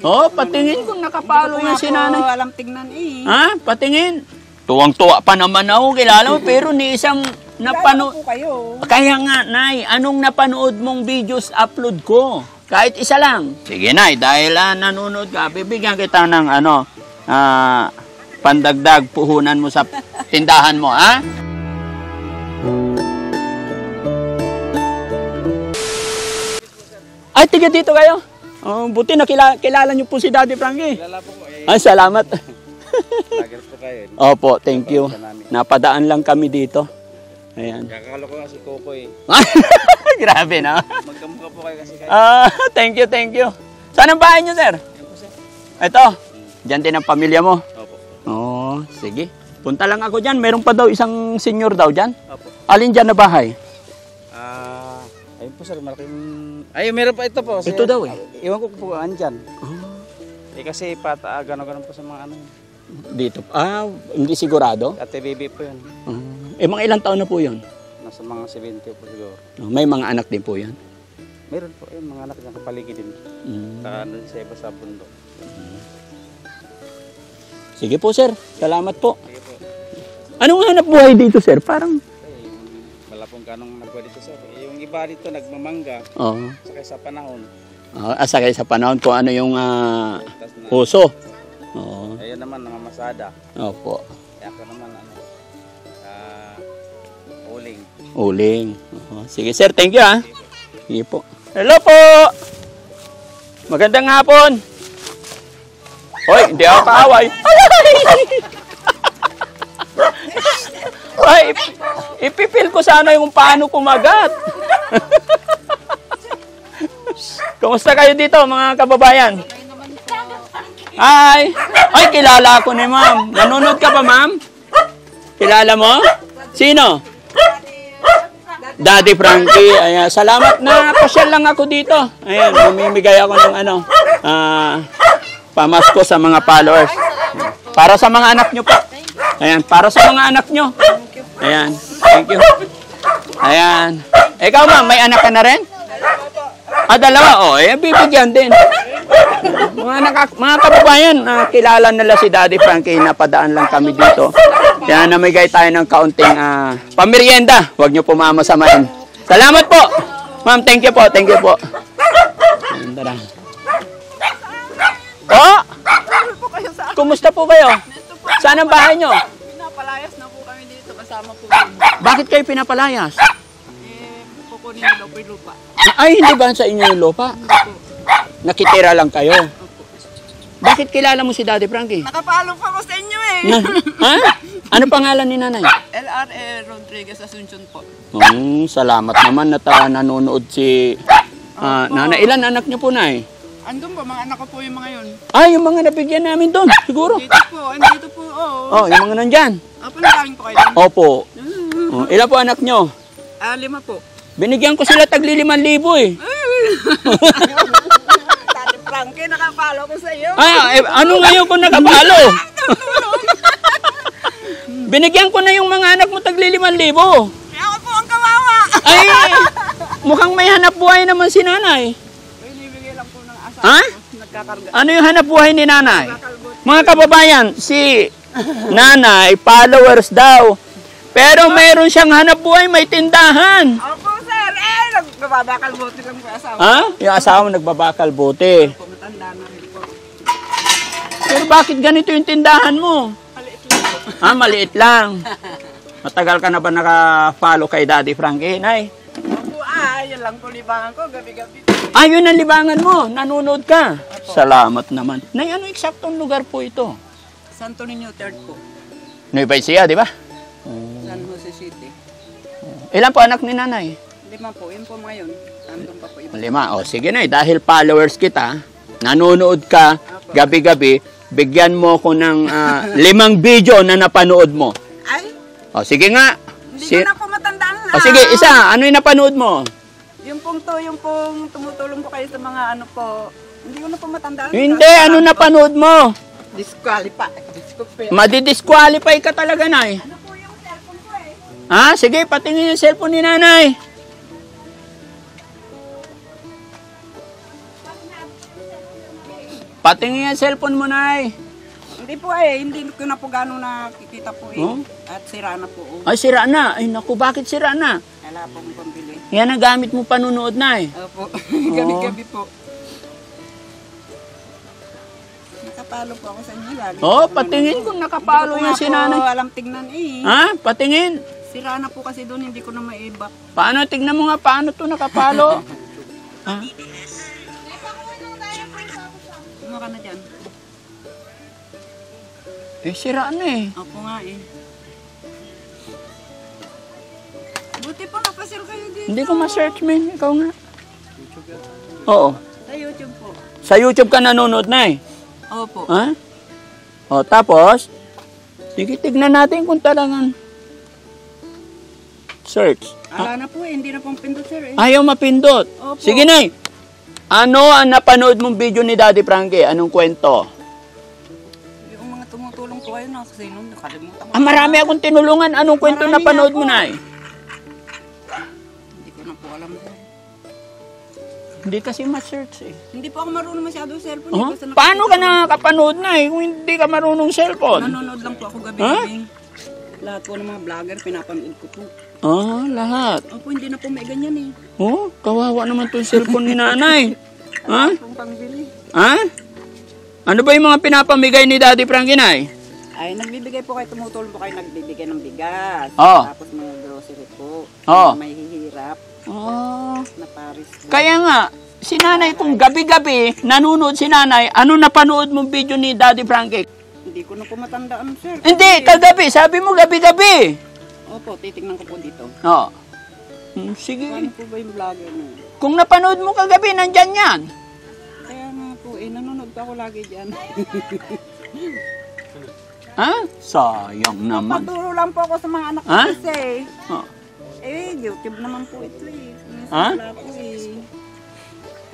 Oh, patingin kung nakapalo yung si nanay. Hindi ko alam tingnan eh. Ha? Patingin. Tuwang-tuwa pa naman ako, kilala mo, pero ni isang napanood. Kaya nga, Nay, anong napanood mong videos upload ko? Kahit isa lang. Sige, Nay, dahil nanonood ka, bibigyan kita ng pandagdag puhunan mo sa tindahan mo, ha? Ay, tiga dito kayo. Oh, buti na kilala niyo po si Daddy Frankie. Kilala po ko eh. Ay, salamat. Lager po kayo. Opo, thank you. Napadaan lang kami dito. Ayan. Kakakalo ko nga si Coco eh. Grabe na. Magkamukha po kayo kasi kayo. Thank you, thank you. Saan ang bahay niyo, sir? Yan po, sir. Ito. Diyan din ang pamilya mo. Opo. Oh, sige. Punta lang ako diyan. Meron pa daw isang senior daw diyan. Opo. Alin diyan na bahay? Ayun po sir, malaking... Ay, meron pa ito po. Sir. Ito daw eh. Iwan ko po andyan. Eh kasi gano'n po sa mga ano. Dito. Hindi sigurado? Ate baby po yun. Mga ilang taon na po yun? Nasa mga 70 po siguro. May mga anak din po yan? Meron po yun, mga anak niya kapaligid din. Ano sa iba sa bundok. Sige po sir, salamat po. Sige po. Anong hanap buhay dito sir? Parang... Wala pong ganong nagpwede dito sir. Yung iba dito nagmamangga. Oo. Sakay sa panahon. Sakay sa panahon kung ano yung puso. Oo. Ayun naman, namamasada. Opo. Kaya ako naman, uling. Uling. Sige sir, thank you ha. Sige po. Hello po! Magandang hapon. Hoy, hindi ako kaaway. Ay, ipipil ko sana yung paano kumagat. Kumusta kayo dito mga kababayan? Hi! Ay, kilala ko ni ma'am. Nanonood ka pa ma'am? Kilala mo? Sino? Daddy Frankie. Ayan, salamat na pasyal lang ako dito. Ayan, mamimigay ako ng pamasko sa mga followers. Para sa mga anak nyo po. Ayan, para sa mga anak nyo. Ayan, thank you. Ayan. Ikaw ma'am, may anak ka na rin? Dalawa. Bibigyan din. Mga kababayan, kilala nila si Daddy Frankie, napadaan lang kami dito. Kaya namigay tayo ng kaunting pamerienda. Huwag nyo po mamasamain. Salamat po. Ma'am, thank you po, thank you po. Tara. Kumusta po kayo? Saan ang bahay nyo? Pinapalayas na po kami dito, kasama po. Bakit kayo pinapalayas? Kukunin nila po yung lupa. Ay, hindi ba sa inyo yung lupa? Nakitira lang kayo. Bakit kilala mo si Daddy Frankie? Nakapalo pa ko sa inyo eh. Ha? Ano pangalan ni nanay? LRA Rodriguez Asuncion po. Salamat naman na nanonood si nanay. Ilan anak niyo po, nay? Andun po, mga anak ko po yung mga yun. Yung mga nabigyan namin doon, siguro. Dito po, andito po, oo. Yung mga nandyan. Panagaling po kayo doon? Opo. Ilan po anak nyo? 5 po. Binigyan ko sila tagli 5,000 eh. Daddy Frankie, nakapalo ko sa iyo. Ano ngayon kung nakapalo? Binigyan ko na yung mga anak mo tagli 5,000. Kaya ako po ang kawawa. Ay, mukhang may hanap buhay naman si nanay. Binibigay lang po ng asawa. Ha? Nagkakarga. Ano yung hanap buhay ni nanay? Mga kababayan, si nanay, followers daw. Pero meron siyang hanap buhay, may tindahan. Opo, sir. Nagbabakal bote lang po asawa. Yung asawa mo nagbabakal bote. Matanda na rin po. Pero bakit ganito yung tindahan mo? Maliit lang po. Maliit lang. Matagal ka na ba naka-follow kay Daddy Frankie, nay? Opo, yan lang po libangan ko, gabi-gabi. Yun ang libangan mo. Nanonood ka. Salamat naman. Nay, ano eksaktong lugar po ito? Santo Niño 3rd po. Nueva Ecija, di ba? San Jose City. Ilan po anak ni nanay? 5 po, yun po ngayon. Andun pa po iba. 5. Sige na, dahil followers kita, nanonood ka gabi-gabi, bigyan mo ko ng 5 video na napanood mo. Ay, Sige nga. hindi ko na po matandaan na. Sige, isa. Ano yung napanood mo? Yung pong tumutulong po kayo sa mga ano po. Hindi ko na po matandaan. Hindi, ano napanood mo? Disqualify. Madi-disqualify ka talaga, nay. Ano po yung cellphone ko eh? Sige, patingin yung cellphone ni nanay. Patingin ang cellphone mo, Nay. Hindi po hindi ko na po gano'ng nakikita po Oh? At sira na po. Ay, sira na. Ay, naku, bakit sira na? Wala pong pambili. Yan ang gamit mo panunood, Nay. Opo, gabi-gabi po. Nakapalo po ako sa inyo lagi. Oh, patingin kung nakapalo yung si Nanay. Hindi ko alam tignan Ha? Patingin. Sira na po kasi doon, hindi ko na maibak. Paano? Tignan mo nga paano to nakapalo. Ha? Ano ka na dyan? Eh, sira na eh. Opo nga Buti pa napasir kayo dito. Hindi ko ma-search, man. Ikaw nga. Oo. Sa YouTube po. Sa YouTube ka nanonood, Nay. Opo. Ha? O, tapos, sige, tignan natin kung talagang search. Ala na po hindi na pong pindot sir Ayaw mapindot. Opo. Sige, Nay. Ano ang napanood mong video ni Daddy Frankie? Anong kwento? Yung mga tumutulong po kayo na kasi nung nakalimutan ko. Marami akong tinulungan. Anong kwento Marami napanood nga mo, po. Nay? Hindi ko na po alam sir. Hindi kasi ma-search eh. Hindi po ako marunong masyado cellphone. Huh? Paano ka nakakapanood, Nay, kung hindi ka marunong cellphone? Nanonood lang po ako gabi-gabi. Lahat po ng mga vlogger pinapanood ko po. Ah, lahat. Opo, hindi na po may ganyan Oh, kawawa naman tong cellphone ni Nanay. Ha? Kung pangbili. Ha? Ano ba yung mga pinapamigay ni Daddy Frankie, Nay? Ay, nagbibigay po kayo, tumutulong po kayo, nagbibigay ng bigas. Oo. Tapos mga grocery po. Oo. May hihirap Oh. na Paris po. Kaya nga, si Nanay, kung gabi-gabi nanonood si Nanay, ano napanood mong video ni Daddy Frankie? Hindi ko na po matandaan, sir. Hindi, kagabi. Sabi mo gabi-gabi. Opo, titignan ko po dito. Oo. Sige. Paano po ba yung vlogger na? Kung napanood mo kagabi, nandyan yan. Kaya nga po, nanonood pa ako lagi dyan. Ha? Sayang naman. Paturo lang po ako sa mga anak ko Ha? kasi. Oh. YouTube naman po ito Ha? Wala po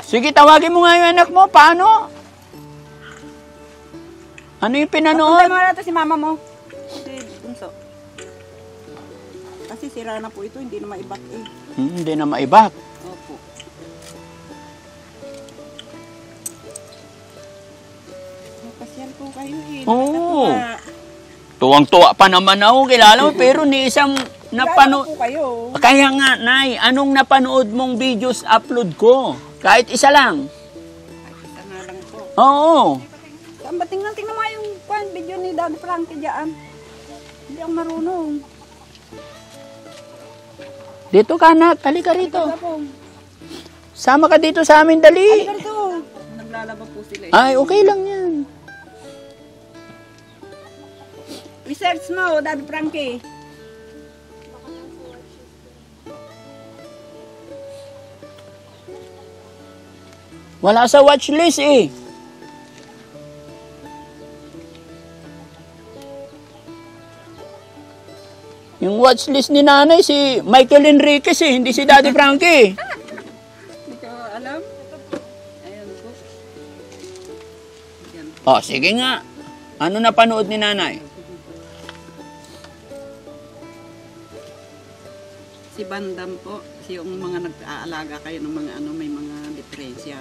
Sige, tawagin mo nga yung anak mo. Paano? Ano yung Papunta pinanood? mo na ito si mama mo. Si Bunso. Kasi sira na po ito, hindi na maibak Hindi na maibak. Opo. Pasyal po kayo Oo. Nakakatuwa. Tuwang-tuwa pa naman ako, kilala mo, pero ni isang napanood. Kilala po kayo. Kaya nga, Nay, anong napanood mong videos upload ko? Kahit isa lang. Ay, isa nga lang po. Oo. Saan ba tingnan mo yung video ni Daddy Frankie dyan? Hindi ako marunong. Dito ka, anak. Halika rito. Halika po. Sama ka dito sa amin, dali. Halika rito. Naglalaba po sila. Ay, okay lang yan. Research mo, Daddy Frankie. Wala sa watchlist eh. Yung watchlist ni Nanay si Michael Enriquez eh, hindi si Daddy Frankie. Hindi ko alam. Ayun po. Yan. Oh, sige nga. Ano napanood ni Nanay? Si Bandam po, yung mga nag-aalaga kayo ng mga may mga diferensya.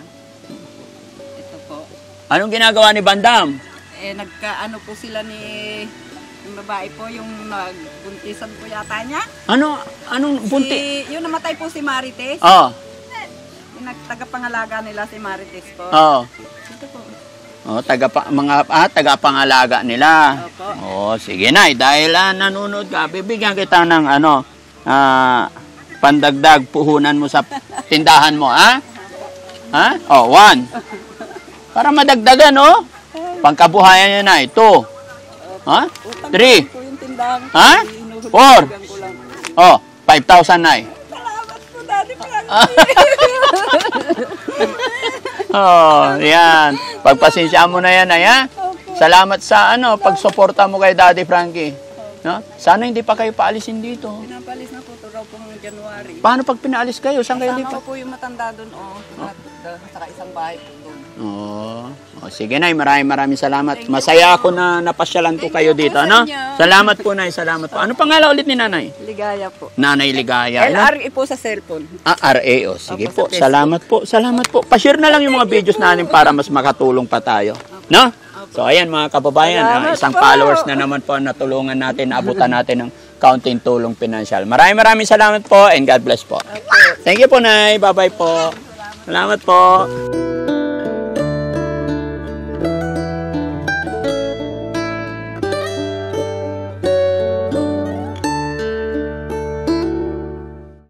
Ito po. Anong ginagawa ni Bandam? Nagkaano po sila ni yung babae po, yung nagbuntisan po yata niya. Anong bunti? Yung namatay po si Marites. Oh. Yung tagapangalaga nila si Marites po. Oh. Ito po. Oh, tagapangalaga nila. Opo. Oh, sige na, dahil nanonood ka, bibigyan kita ng pandagdag puhunan mo sa tindahan mo, ha? Ha? Oh, 1. Para madagdagan, oh. Pangkabuhayan niya na, 2. Ha? 3. Po yung tindahan. Ha? 4. Inuhulugan ko lang. Oh, 5,000 na eh. Salamat po, Daddy Frankie. Oh, yan. Pagpasensya mo na yan, ay, ha? Salamat sa pagsuporta mo kay Daddy Frankie. No? Sana hindi pa kayo paalisin dito. Pinapalis na po ito raw pong January. Paano pag pinaalis kayo? Saan kayo Kasama lipat? ko po yung matanda doon, Sa isang bahay po doon. Oo. O, sige, Nay. Maraming salamat. Masaya ako na napasyalan ko kayo dito. Ano? Salamat po, Nay. Salamat po. Ano pangalan ulit ni Nanay? Ligaya po. Nanay Ligaya. LRE po sa cellphone. RA. O, sige po. Opo, sa Facebook. Salamat po. Salamat po. Pa-share na lang yung mga videos natin para mas makatulong pa tayo. No? So, ayan mga kababayan. Isang followers na naman po na natulungan natin, abutan natin ng kaunting tulong pinansyal. Maraming salamat po and God bless po. Thank you po, Nay. Bye-bye po. Salamat po.